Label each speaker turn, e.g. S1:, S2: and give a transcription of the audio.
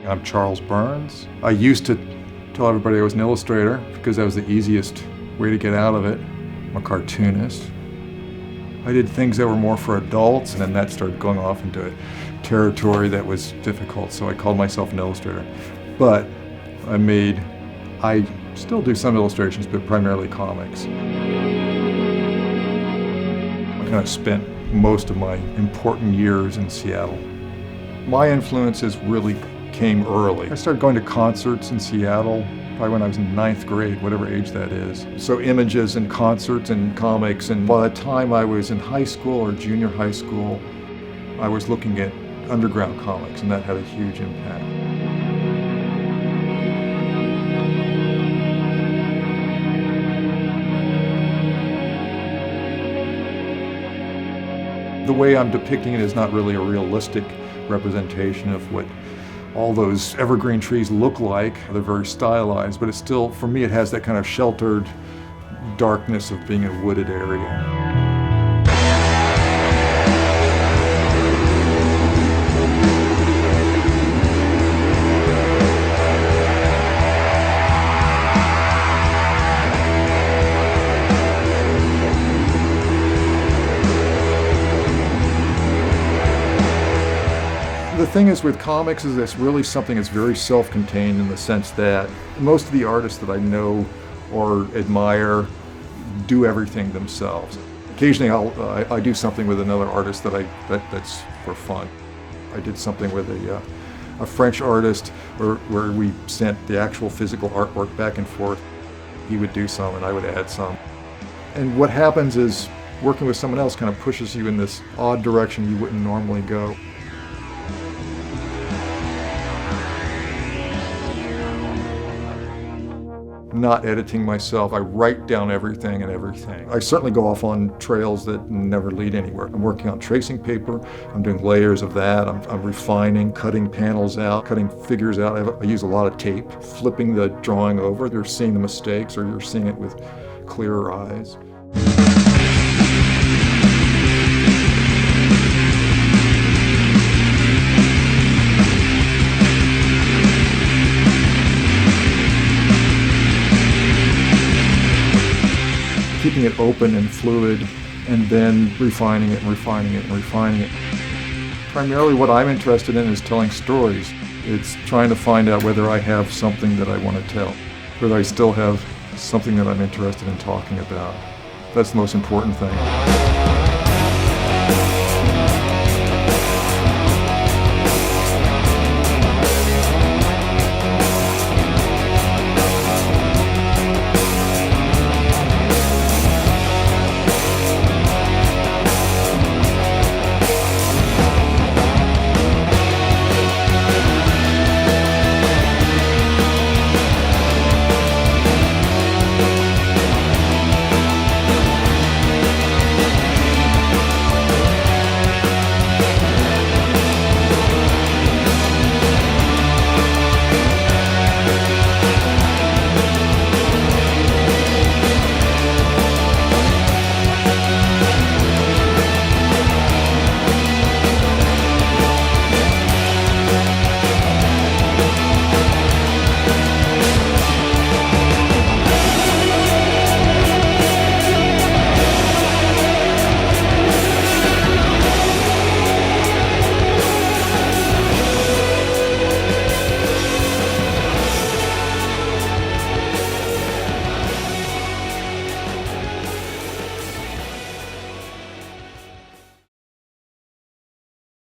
S1: I'm Charles Burns. I used to tell everybody I was an illustrator because that was the easiest way to get out of it. I'm a cartoonist. I did things that were more for adults, and then that started going off into a territory that was difficult, so I called myself an illustrator. But I still do some illustrations, but primarily comics. I kind of spent most of my important years in Seattle. My influences really came early. I started going to concerts in Seattle probably when I was in ninth grade, whatever age that is. So images and concerts and comics, and by the time I was in high school or junior high school, I was looking at underground comics, and that had a huge impact. The way I'm depicting it is not really a realistic representation of what all those evergreen trees look like. They're very stylized, but it's still, for me, it has that kind of sheltered darkness of being in a wooded area. The thing is with comics is it's really something that's very self-contained in the sense that most of the artists that I know or admire do everything themselves. Occasionally I do something with another artist that's for fun. I did something with a French artist where we sent the actual physical artwork back and forth. He would do some and I would add some. And what happens is working with someone else kind of pushes you in this odd direction you wouldn't normally go. Not editing myself, I write down everything and everything. I certainly go off on trails that never lead anywhere. I'm working on tracing paper, I'm doing layers of that, I'm refining, cutting panels out, cutting figures out. I use a lot of tape, flipping the drawing over. You're seeing the mistakes or you're seeing it with clearer eyes. Keeping it open and fluid, and then refining it and refining it and refining it. Primarily what I'm interested in is telling stories. It's trying to find out whether I have something that I want to tell, whether I still have something that I'm interested in talking about. That's the most important thing.